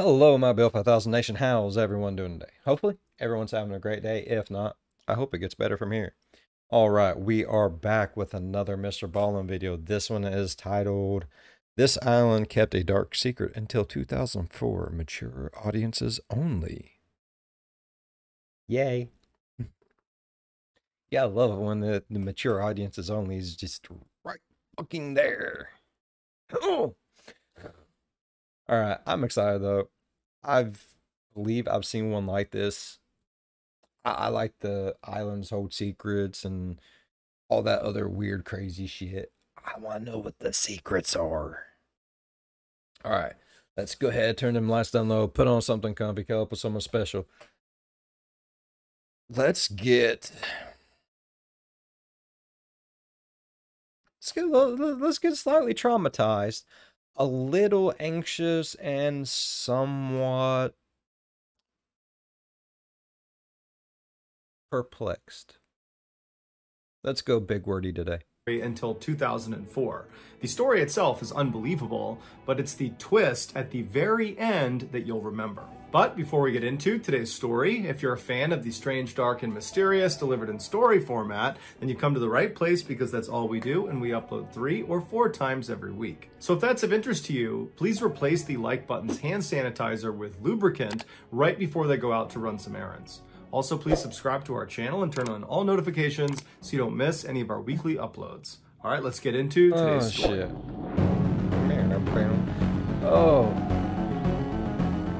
Hello, my Bill 5000 Nation. How's everyone doing today? Hopefully, everyone's having a great day. If not, I hope it gets better from here. All right, we are back with another MrBallen video. This one is titled, "This Island Kept a Dark Secret Until 2004. Mature Audiences Only." Yay. Yeah, I love it when the mature audiences only is just right fucking there. Oh. All right, I'm excited though. Believe I've seen one like this. I like the islands hold secrets and all that other weird, crazy shit. I want to know what the secrets are. All right, let's go ahead, turn them lights down low, put on something comfy, cuddle up with someone special. Let's get let's get slightly traumatized, a little anxious, and somewhat perplexed. Let's go big wordy today. Until 2004. The story itself is unbelievable, but it's the twist at the very end that you'll remember. But before we get into today's story, if you're a fan of the strange, dark, and mysterious delivered in story format, then you come to the right place because that's all we do, and we upload 3 or 4 times every week. So if that's of interest to you, please replace the like button's hand sanitizer with lubricant right before they go out to run some errands. Also, please subscribe to our channel and turn on all notifications so you don't miss any of our weekly uploads. All right, let's get into today's story. Shit. Oh.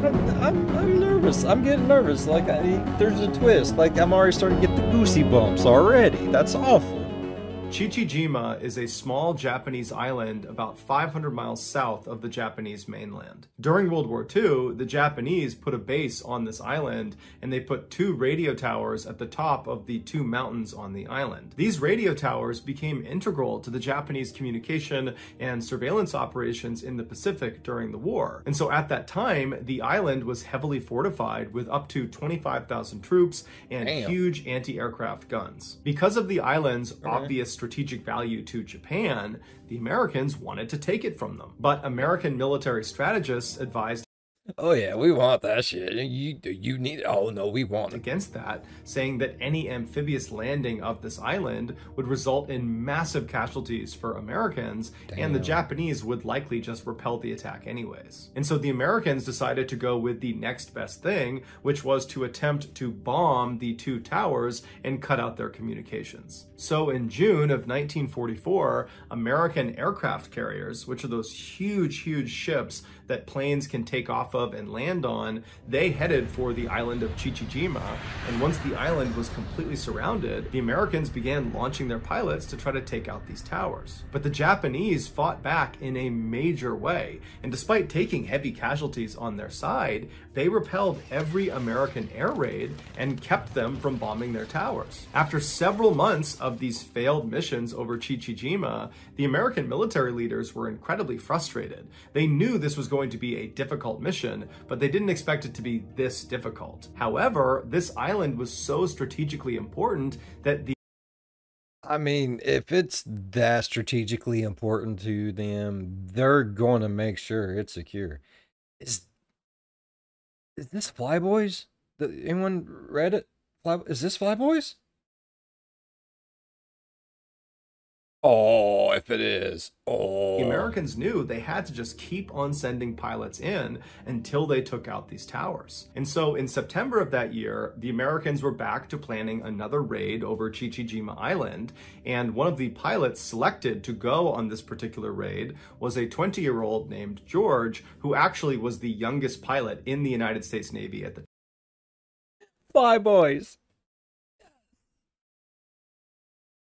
I'm nervous. I'm getting nervous. Like, there's a twist. Like, I'm already starting to get the goosey bumps already. That's awful. Chichijima is a small Japanese island about 500 miles south of the Japanese mainland. During World War II, the Japanese put a base on this island and they put 2 radio towers at the top of the 2 mountains on the island. These radio towers became integral to the Japanese communication and surveillance operations in the Pacific during the war. And so at that time, the island was heavily fortified with up to 25,000 troops and huge anti-aircraft guns. Because of the island's obvious strategic value to Japan, the Americans wanted to take it from them. But American military strategists advised, oh yeah, we want that shit. You need it. Oh no, we want it. Against that, saying that any amphibious landing of this island would result in massive casualties for Americans, and the Japanese would likely just repel the attack anyways. And so the Americans decided to go with the next best thing, which was to attempt to bomb the 2 towers and cut out their communications. So in June of 1944, American aircraft carriers, which are those huge ships that planes can take off of and land on, they headed for the island of Chichijima. And once the island was completely surrounded, the Americans began launching their pilots to try to take out these towers. But the Japanese fought back in a major way, and despite taking heavy casualties on their side, they repelled every American air raid and kept them from bombing their towers. After several months of these failed missions over Chichijima, the American military leaders were incredibly frustrated. They knew this was going to be a difficult mission, but they didn't expect it to be this difficult. However, this island was so strategically important that I mean, if it's that strategically important to them, they're going to make sure it's secure. Is this Flyboys? Anyone read it? Is this Flyboys? Oh, if it is. Oh. The Americans knew they had to just keep on sending pilots in until they took out these towers. And so in September of that year, the Americans were back to planning another raid over Chichijima Island. And one of the pilots selected to go on this particular raid was a 20-year-old named George, who actually was the youngest pilot in the United States Navy at the Flyboys.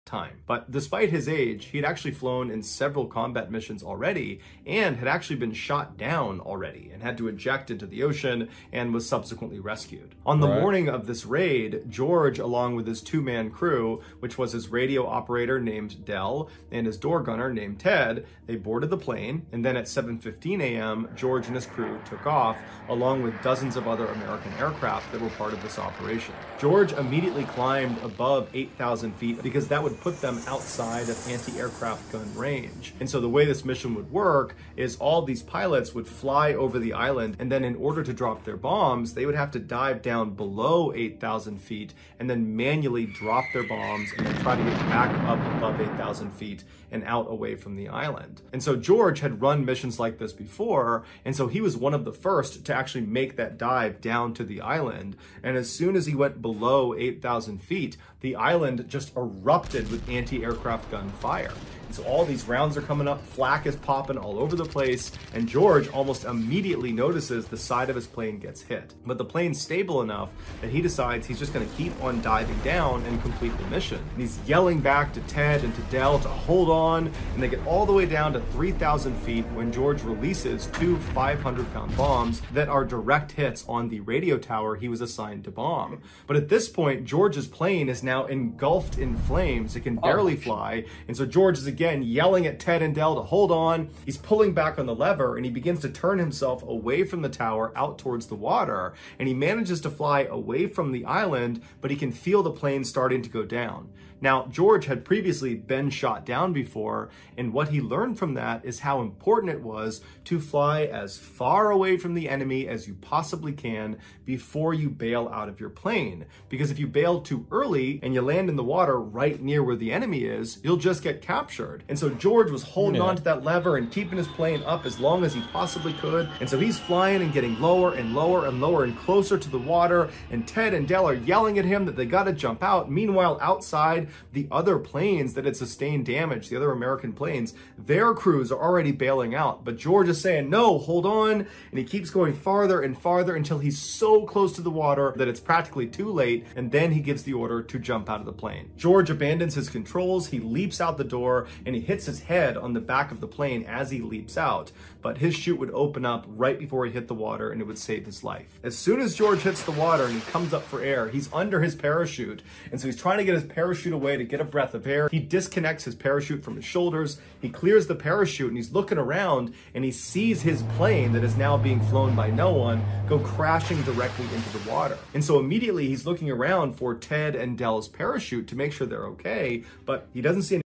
time. But despite his age, he had actually flown in several combat missions already and had actually been shot down already and had to eject into the ocean and was subsequently rescued. On the morning of this raid, George, along with his 2-man crew, which was his radio operator named Dell and his door gunner named Ted, they boarded the plane, and then at 7:15 a.m., George and his crew took off, along with dozens of other American aircraft that were part of this operation. George immediately climbed above 8,000 feet because that would would put them outside of anti-aircraft gun range. And so the way this mission would work is all these pilots would fly over the island, and then in order to drop their bombs, they would have to dive down below 8,000 feet and then manually drop their bombs and then try to get back up above 8,000 feet and out away from the island. And so George had run missions like this before, and so he was one of the first to actually make that dive down to the island. And as soon as he went below 8,000 feet, the island just erupted with anti-aircraft gun fire. And so all these rounds are coming up, flak is popping all over the place, and George almost immediately notices the side of his plane gets hit. But the plane's stable enough that he decides he's just gonna keep on diving down and complete the mission. And he's yelling back to Ted and to Del to hold on, and they get all the way down to 3,000 feet when George releases two 500-pound bombs that are direct hits on the radio tower he was assigned to bomb. But at this point, George's plane is now engulfed in flames. It can barely fly, and so George is again yelling at Ted and Del to hold on. He's pulling back on the lever, and he begins to turn himself away from the tower out towards the water, and he manages to fly away from the island, but he can feel the plane starting to go down. Now, George had previously been shot down before, and what he learned from that is how important it was to fly as far away from the enemy as you possibly can before you bail out of your plane. Because if you bail too early and you land in the water right near where the enemy is, you'll just get captured. And so George was holding on to that lever and keeping his plane up as long as he possibly could. And so he's flying and getting lower and lower and lower and closer to the water, and Ted and Del are yelling at him that they gotta jump out. Meanwhile, outside, the other planes that had sustained damage, the other American planes, their crews are already bailing out. But George is saying, no, hold on. And he keeps going farther and farther until he's so close to the water that it's practically too late. And then he gives the order to jump out of the plane. George abandons his controls. He leaps out the door and he hits his head on the back of the plane as he leaps out. But his chute would open up right before he hit the water, and it would save his life. As soon as George hits the water and he comes up for air, he's under his parachute. And so he's trying to get his parachute away to get a breath of air. He disconnects his parachute from his shoulders. He clears the parachute and he's looking around, and he sees his plane that is now being flown by no one go crashing directly into the water. And so immediately he's looking around for Ted and Del's parachute to make sure they're okay, but he doesn't see any.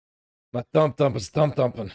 My thump is thump thumping.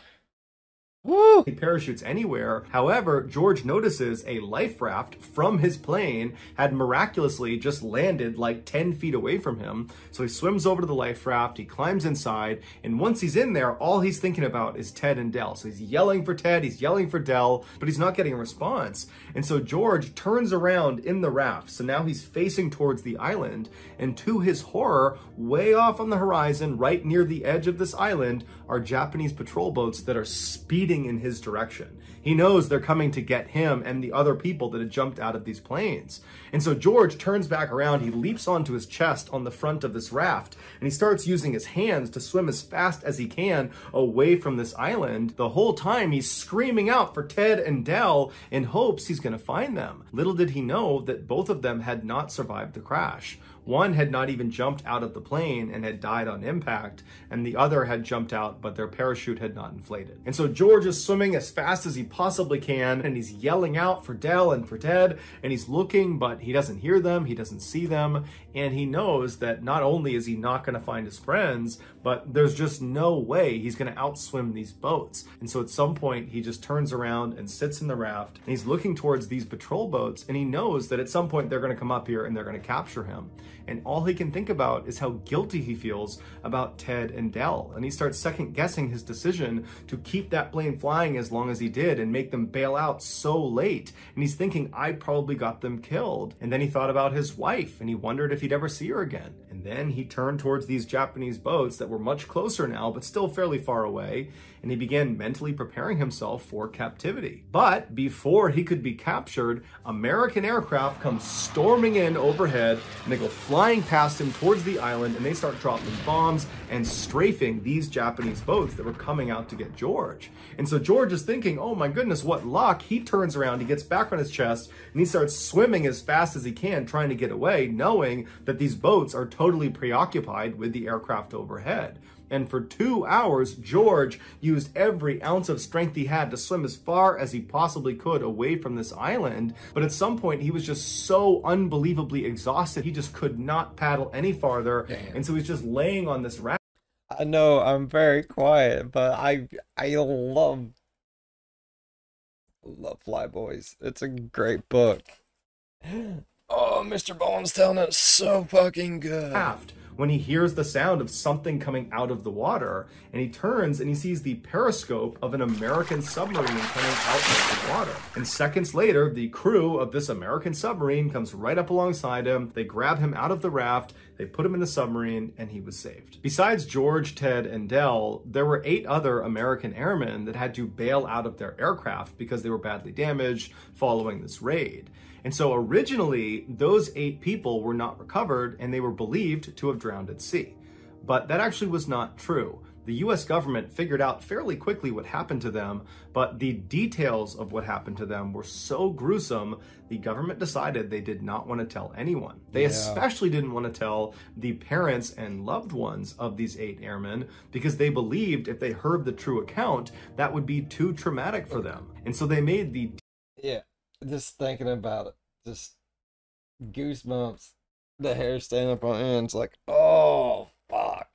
Woo! He parachutes anywhere. However, George notices a life raft from his plane had miraculously just landed like 10 feet away from him. So he swims over to the life raft, he climbs inside, and once he's in there, all he's thinking about is Ted and Del. So he's yelling for Ted, he's yelling for Del, but he's not getting a response. And so George turns around in the raft. So now he's facing towards the island, and to his horror, way off on the horizon, right near the edge of this island, are Japanese patrol boats that are speeding in his direction. He knows they're coming to get him and the other people that had jumped out of these planes. And so George turns back around, he leaps onto his chest on the front of this raft, and he starts using his hands to swim as fast as he can away from this island. The whole time he's screaming out for Ted and Del in hopes he's going to find them. Little did he know that both of them had not survived the crash. One had not even jumped out of the plane and had died on impact, and the other had jumped out, but their parachute had not inflated. And so George is swimming as fast as he possibly can, and he's yelling out for Del and for Ted, and he's looking, but he doesn't hear them, he doesn't see them, and he knows that not only is he not going to find his friends, but there's just no way he's going to outswim these boats. And so at some point, he just turns around and sits in the raft, and he's looking towards these patrol boats, and he knows that at some point they're going to come up here and they're going to capture him. And all he can think about is how guilty he feels about Ted and Del. And he starts second guessing his decision to keep that plane flying as long as he did and make them bail out so late. And he's thinking, I probably got them killed. And then he thought about his wife, and he wondered if he'd ever see her again. And then he turned towards these Japanese boats that were much closer now, but still fairly far away. And he began mentally preparing himself for captivity. But before he could be captured, American aircraft come storming in overhead, and they go flying past him towards the island, and they start dropping bombs and strafing these Japanese boats that were coming out to get George. And so George is thinking, oh my goodness, what luck. He turns around, he gets back on his chest, and he starts swimming as fast as he can, trying to get away, knowing that these boats are totally preoccupied with the aircraft overhead. And for 2 hours, George used every ounce of strength he had to swim as far as he possibly could away from this island. But at some point, he was just so unbelievably exhausted, he just could not paddle any farther. Damn. And so he's just laying on this raft. I know I'm very quiet, but I love Flyboys. It's a great book. Oh, MrBallen's telling it so fucking good. Aft when he hears the sound of something coming out of the water, and he turns and he sees the periscope of an American submarine coming out of the water. And seconds later, the crew of this American submarine comes right up alongside him. They grab him out of the raft, they put him in the submarine, and he was saved. Besides George, Ted, and Dell, there were 8 other American airmen that had to bail out of their aircraft because they were badly damaged following this raid. And so originally, those 8 people were not recovered and they were believed to have drowned at sea. But that actually was not true. The US government figured out fairly quickly what happened to them, but the details of what happened to them were so gruesome, the government decided they did not want to tell anyone. They especially didn't want to tell the parents and loved ones of these 8 airmen because they believed if they heard the true account, that would be too traumatic for them. And so they made the... Yeah. Just thinking about it, just goosebumps. The hair standing up on end. It's like, oh, fuck.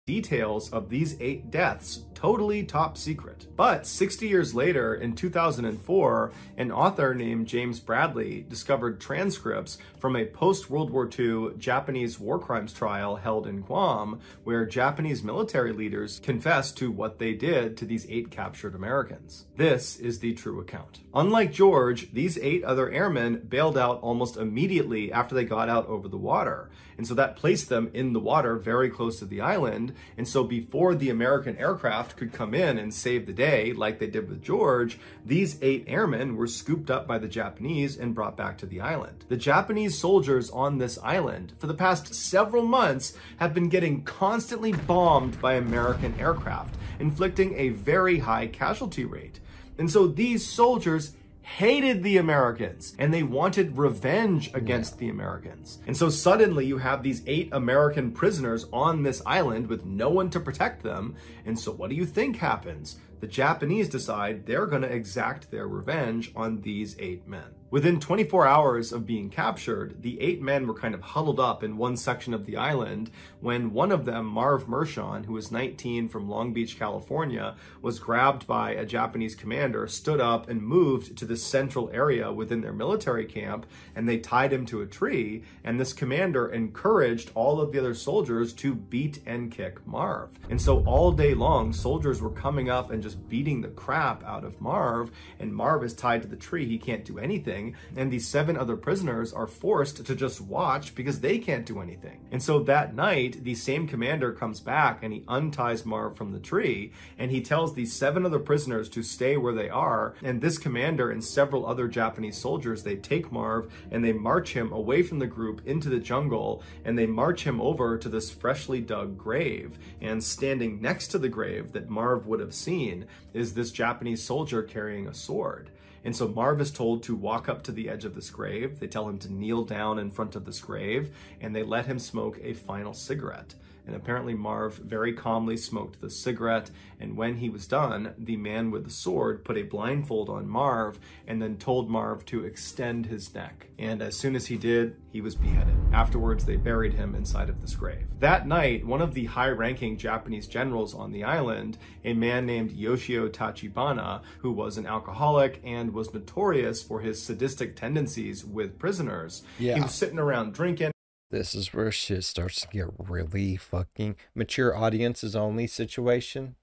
Details of these 8 deaths totally top secret. But 60 years later, in 2004, an author named James Bradley discovered transcripts from a post-World War II Japanese war crimes trial held in Guam, where Japanese military leaders confessed to what they did to these 8 captured Americans. This is the true account. Unlike George, these 8 other airmen bailed out almost immediately after they got out over the water. And so that placed them in the water very close to the island. And so before the American aircraft could come in and save the day, like they did with George, these 8 airmen were scooped up by the Japanese and brought back to the island. The Japanese soldiers on this island for the past several months have been getting constantly bombed by American aircraft, inflicting a very high casualty rate. And so these soldiers hated the Americans and they wanted revenge against the Americans. And so suddenly you have these 8 American prisoners on this island with no one to protect them. And so what do you think happens? The Japanese decide they're going to exact their revenge on these 8 men. Within 24 hours of being captured, the 8 men were kind of huddled up in one section of the island when one of them, Marv Mershon, who was 19 from Long Beach, California, was grabbed by a Japanese commander, stood up and moved to the central area within their military camp, and they tied him to a tree, and this commander encouraged all of the other soldiers to beat and kick Marv. And so all day long, soldiers were coming up and just beating the crap out of Marv, and Marv is tied to the tree, he can't do anything. And these 7 other prisoners are forced to just watch because they can't do anything. And so that night, the same commander comes back and he unties Marv from the tree and he tells these 7 other prisoners to stay where they are. And this commander and several other Japanese soldiers, they take Marv and they march him away from the group into the jungle, and they march him over to this freshly dug grave. And standing next to the grave that Marv would have seen is this Japanese soldier carrying a sword. And so Marv is told to walk up to the edge of this grave. They tell him to kneel down in front of this grave, and they let him smoke a final cigarette. And apparently Marv very calmly smoked the cigarette, and when he was done, the man with the sword put a blindfold on Marv and then told Marv to extend his neck. And as soon as he did, he was beheaded. Afterwards, they buried him inside of this grave. That night, one of the high-ranking Japanese generals on the island, a man named Yoshio Tachibana, who was an alcoholic and was notorious for his sadistic tendencies with prisoners, he was sitting around drinking. This is where shit starts to get really fucking mature audiences only situation.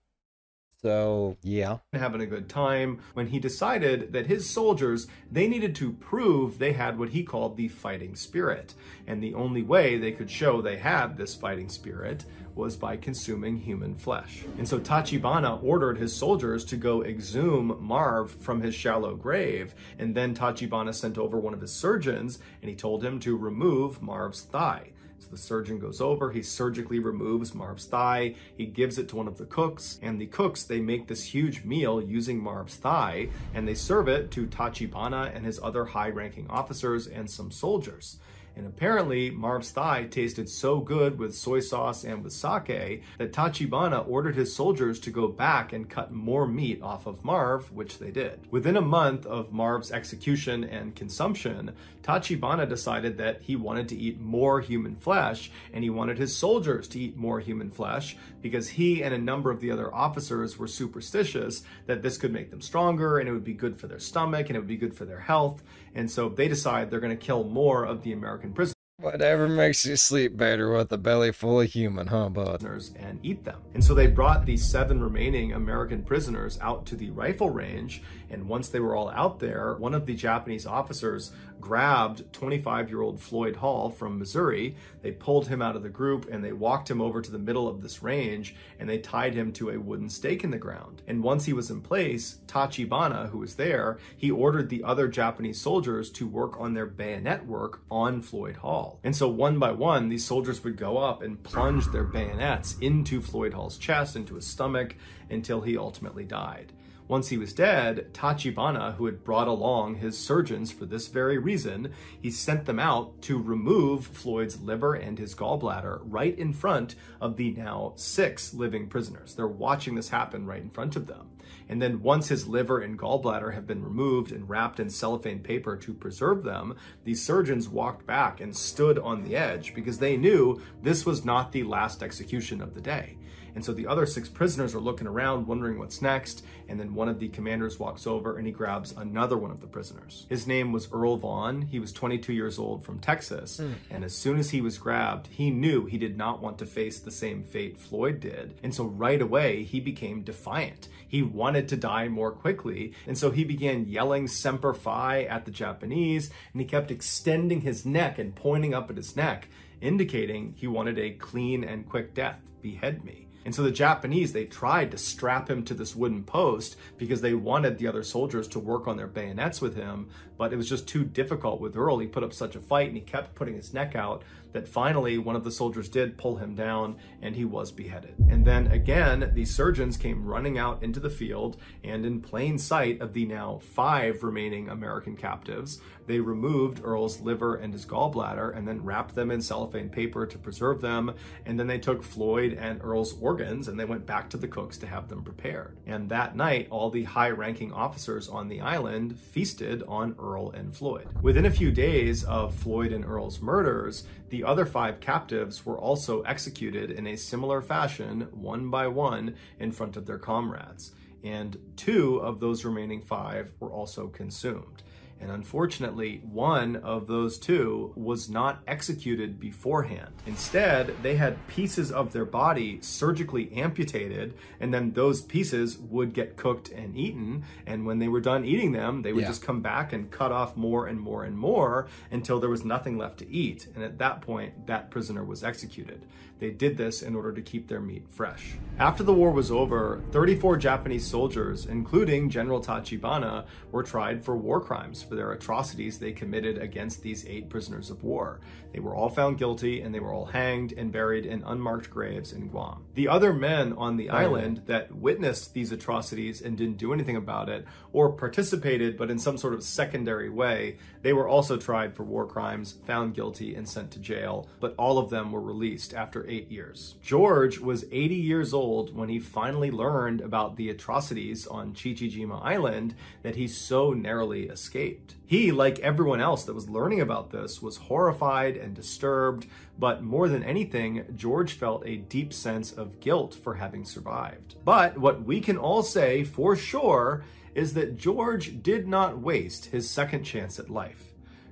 So, yeah. Having a good time when he decided that his soldiers, they needed to prove they had what he called the fighting spirit. And the only way they could show they had this fighting spirit was by consuming human flesh. And so Tachibana ordered his soldiers to go exhume Marv from his shallow grave, and then Tachibana sent over one of his surgeons, and he told him to remove Marv's thigh. So the surgeon goes over, he surgically removes Marv's thigh, he gives it to one of the cooks, and the cooks, they make this huge meal using Marv's thigh, and they serve it to Tachibana and his other high-ranking officers and some soldiers. And apparently, Marv's thigh tasted so good with soy sauce and with sake that Tachibana ordered his soldiers to go back and cut more meat off of Marv, which they did. Within a month of Marv's execution and consumption, Tachibana decided that he wanted to eat more human flesh, and he wanted his soldiers to eat more human flesh because he and a number of the other officers were superstitious that this could make them stronger and it would be good for their stomach and it would be good for their health. And so they decide they're going to kill more of the American prisoners. Whatever makes you sleep better with a belly full of human, huh, bud? And eat them. And so they brought the 7 remaining American prisoners out to the rifle range, and once they were all out there, one of the Japanese officers grabbed 25-year-old Floyd Hall from Missouri. They pulled him out of the group and they walked him over to the middle of this range and they tied him to a wooden stake in the ground. And once he was in place, Tachibana, who was there, he ordered the other Japanese soldiers to work on their bayonet work on Floyd Hall. And so one by one, these soldiers would go up and plunge their bayonets into Floyd Hall's chest, into his stomach, until he ultimately died. Once he was dead, Tachibana, who had brought along his surgeons for this very reason, he sent them out to remove Floyd's liver and his gallbladder right in front of the now 6 living prisoners. They're watching this happen right in front of them. And then once his liver and gallbladder have been removed and wrapped in cellophane paper to preserve them, the surgeons walked back and stood on the edge because they knew this was not the last execution of the day. And so the other 6 prisoners are looking around, wondering what's next. And then one of the commanders walks over and he grabs another one of the prisoners. His name was Earl Vaughn. He was 22 years old from Texas. And as soon as he was grabbed, he knew he did not want to face the same fate Floyd did. And so right away, he became defiant. He wanted to die more quickly. And so he began yelling Semper Fi at the Japanese. And he kept extending his neck and pointing up at his neck, indicating he wanted a clean and quick death. Behead me. And so the Japanese, they tried to strap him to this wooden post because they wanted the other soldiers to work on their bayonets with him, but it was just too difficult with Earl. He put up such a fight and he kept putting his neck out that finally one of the soldiers did pull him down and he was beheaded. And then again, the surgeons came running out into the field, and in plain sight of the now 5 remaining American captives, they removed Earl's liver and his gallbladder and then wrapped them in cellophane paper to preserve them. And then they took Floyd and Earl's organs and they went back to the cooks to have them prepared. And that night, all the high-ranking officers on the island feasted on Earl and Floyd. Within a few days of Floyd and Earl's murders, the other 5 captives were also executed in a similar fashion, one by one, in front of their comrades. And 2 of those remaining 5 were also consumed. And unfortunately, one of those 2 was not executed beforehand. Instead, they had pieces of their body surgically amputated, and then those pieces would get cooked and eaten. And when they were done eating them, they would just come back and cut off more and more and more until there was nothing left to eat. And at that point, that prisoner was executed. They did this in order to keep their meat fresh. After the war was over, 34 Japanese soldiers, including General Tachibana, were tried for war crimes for their atrocities they committed against these 8 prisoners of war. They were all found guilty and they were all hanged and buried in unmarked graves in Guam. The other men on the island that witnessed these atrocities and didn't do anything about it, or participated but in some sort of secondary way, they were also tried for war crimes, found guilty, and sent to jail, but all of them were released after 8 years. George was 80 years old when he finally learned about the atrocities on Chichijima Island that he so narrowly escaped. He, like everyone else that was learning about this, was horrified and disturbed, but more than anything, George felt a deep sense of guilt for having survived. But what we can all say for sure is that George did not waste his second chance at life.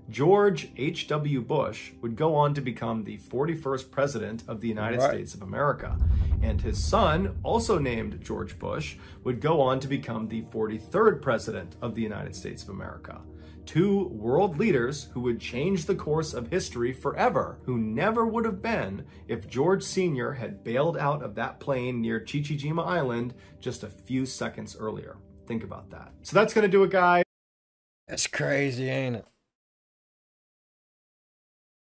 George H.W. Bush would go on to become the 41st president of the United States of America. And his son, also named George Bush, would go on to become the 43rd president of the United States of America. 2 world leaders who would change the course of history forever, who never would have been if George Sr. had bailed out of that plane near Chichijima Island just a few seconds earlier. Think about that. So that's going to do it, guys. That's crazy, ain't it?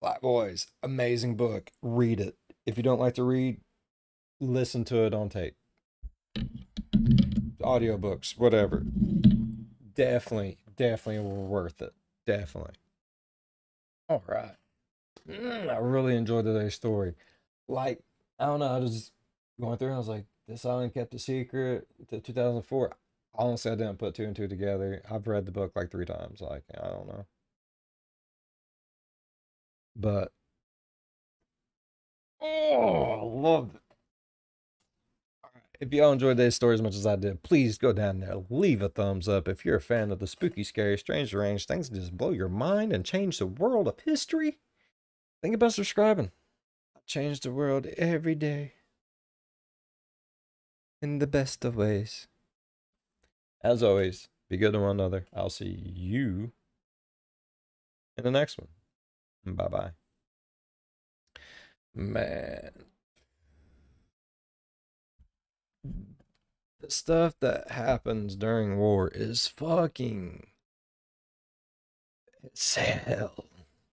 Black Boys, amazing book. Read it. If you don't like to read, listen to it on tape. Audiobooks, whatever. Definitely worth it. Definitely. All right. I really enjoyed today's story. Like, I don't know, I was just going through and I was like, this island kept a secret to 2004. Honestly, I didn't put two and two together. I've read the book like three times. Like, I don't know. But, oh, I love it. If y'all enjoyed today's story as much as I did, please go down there, leave a thumbs up. If you're a fan of the spooky, scary, strange, deranged things that just blow your mind and change the world of history, think about subscribing. I change the world every day in the best of ways. As always, be good to one another. I'll see you in the next one. Bye bye. Man, the stuff that happens during war is fucking as hell.